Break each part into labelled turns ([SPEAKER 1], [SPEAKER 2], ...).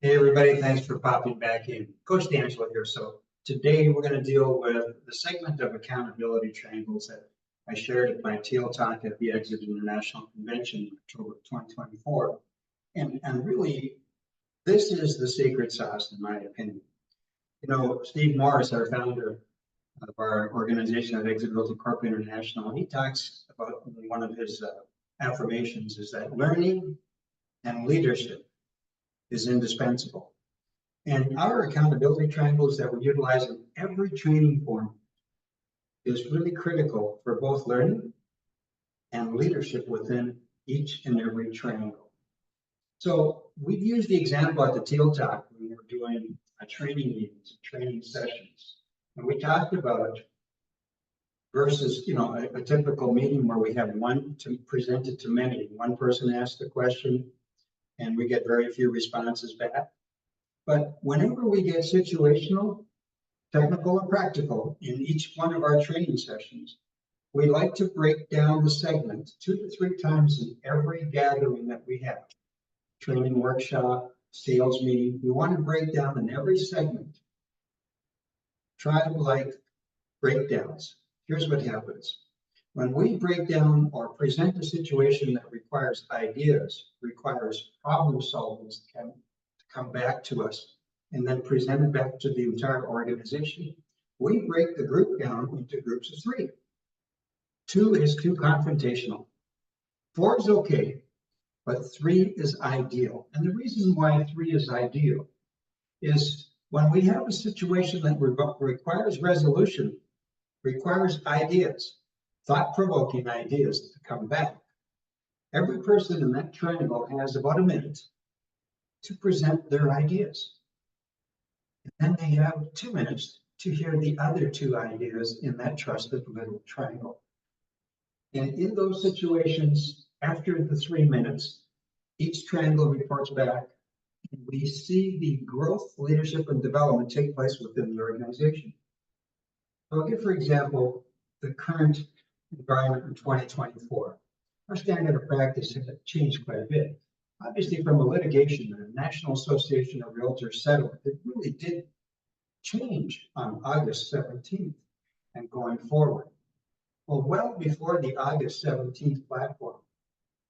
[SPEAKER 1] Hey, everybody, thanks for popping back in. Coach D'Angelo here. So today we're going to deal with the segment of accountability triangles that I shared at my Teal Talk at the Exit International Convention in October 2024. And really, this is the secret sauce, in my opinion. You know, Steve Morris, our founder of our organization at Exit Realty Corp International, he talks about one of his affirmations is that learning and leadership is indispensable. And our accountability triangles that we utilize in every training form is really critical for both learning and leadership within each and every triangle. So we've used the example at the Teal Talk when we're doing training meetings, training sessions. And we talked about versus, a typical meeting where we have one to present it to many. One person asks the question and we get very few responses back. But whenever we get situational, technical, or practical in each one of our training sessions, we like to break down the segment 2 to 3 times in every gathering that we have. Training workshop, sales meeting, we want to break down in every segment. Tribe-like breakdowns. Here's what happens. When we break down or present a situation that requires ideas, requires problem solving to come back to us and then present it back to the entire organization, we break the group down into groups of 3. 2 is too confrontational. 4 is okay, but 3 is ideal. And the reason why 3 is ideal is when we have a situation that requires resolution, requires ideas, thought-provoking ideas to come back. Every person in that triangle has about a minute to present their ideas. And then they have 2 minutes to hear the other 2 ideas in that trusted little triangle. And in those situations, after the 3 minutes, each triangle reports back, and we see the growth, leadership, and development take place within the organization. I'll give, for example, the current environment in 2024. Our standard of practice has changed quite a bit. Obviously, from a litigation and a National Association of Realtors settlement, it really did change on August 17th and going forward. Well before the August 17th platform,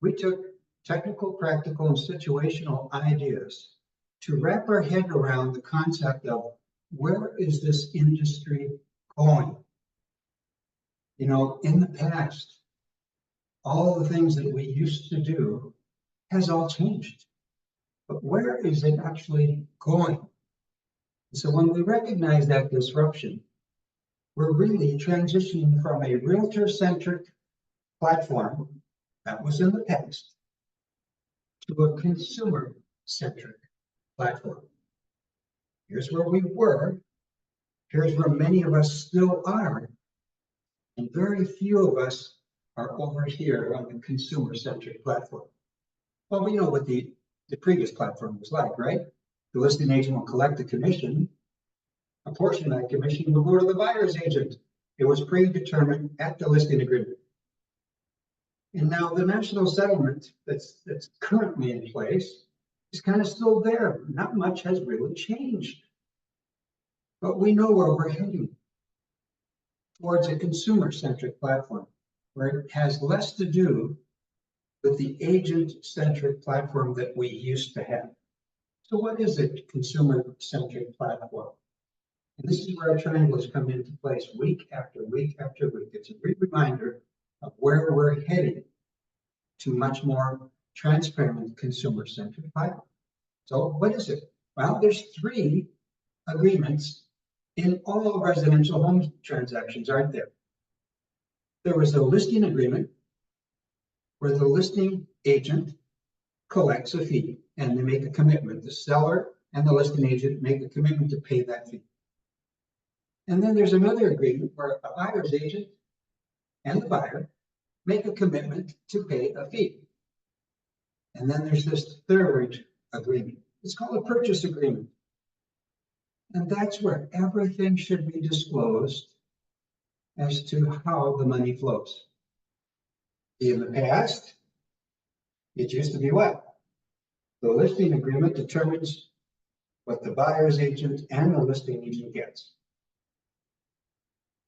[SPEAKER 1] we took technical, practical, and situational ideas to wrap our head around the concept of where is this industry going? In the past, all the things that we used to do has all changed. But where is it actually going? So when we recognize that disruption, we're really transitioning from a realtor-centric platform that was in the past to a consumer-centric platform. Here's where we were. Here's where many of us still are. And very few of us are over here on the consumer-centric platform. Well, we know what the previous platform was like, right? The listing agent will collect a commission. A portion of that commission will go to the buyer's agent. It was predetermined at the listing agreement. And now the national settlement that's currently in place is kind of still there. Not much has really changed. But we know where we're heading, towards a consumer-centric platform, where it has less to do with the agent-centric platform that we used to have. So what is a consumer-centric platform? And this is where our triangles come into place week after week after week. It's a great reminder of where we're heading to much more transparent consumer-centric platform. So what is it? Well, there's 3 agreements in all residential home transactions, aren't there? There was a listing agreement where the listing agent collects a fee and they make a commitment. The seller and the listing agent make a commitment to pay that fee. And then there's another agreement where a buyer's agent and the buyer make a commitment to pay a fee. And then there's this third agreement. It's called a purchase agreement. And that's where everything should be disclosed as to how the money flows. In the past, it used to be what? The listing agreement determines what the buyer's agent and the listing agent gets.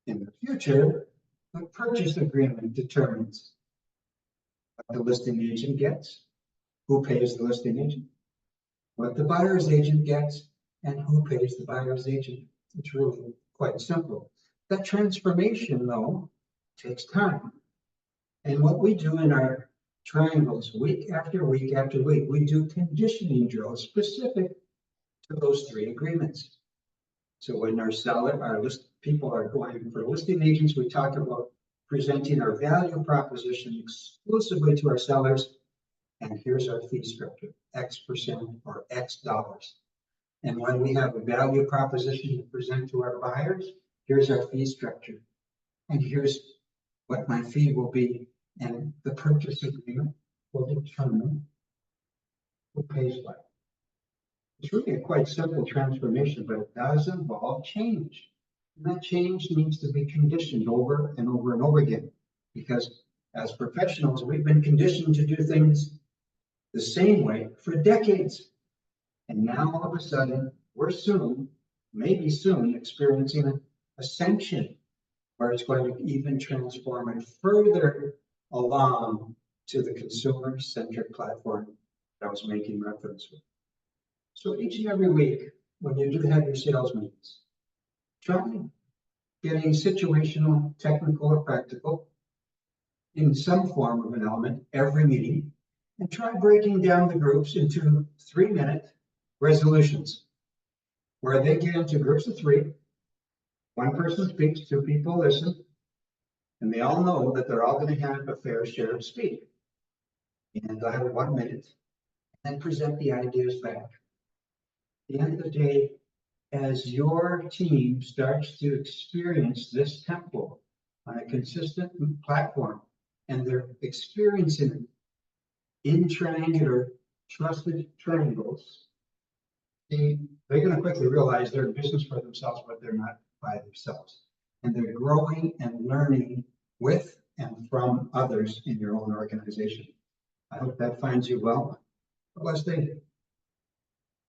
[SPEAKER 1] In the future, the purchase agreement determines what the listing agent gets, who pays the listing agent, what the buyer's agent gets, and who pays the buyer's agent. It's really quite simple. That transformation, though, takes time. And what we do in our triangles, week after week after week, we do conditioning drills specific to those three agreements. So when people are going for listing agents, we talk about presenting our value proposition exclusively to our sellers. And here's our fee structure, X% or X dollars. And when we have a value proposition to present to our buyers, here's our fee structure. And here's what my fee will be. And the purchase agreement will determine who pays what. It's really a quite simple transformation, but it does involve change. And that change needs to be conditioned over and over and over again. Because as professionals, we've been conditioned to do things the same way for decades. And now all of a sudden, we're maybe soon, experiencing an ascension where it's going to even transform and further along to the consumer-centric platform that I was making reference with. So each and every week, when you do have your sales meetings, try getting situational, technical, or practical in some form of an element every meeting, and try breaking down the groups into 3-minute resolutions, where they get into groups of 3. One person speaks, 2 people listen, and they all know that they're all going to have a fair share of speak. And they'll have 1 minute, and present the ideas back. At the end of the day, as your team starts to experience this tempo on a consistent platform, and they're experiencing it in triangular trusted triangles, they're going to quickly realize they're in business for themselves, but they're not by themselves. And they're growing and learning with and from others in your own organization. I hope that finds you well. Have a blessed day.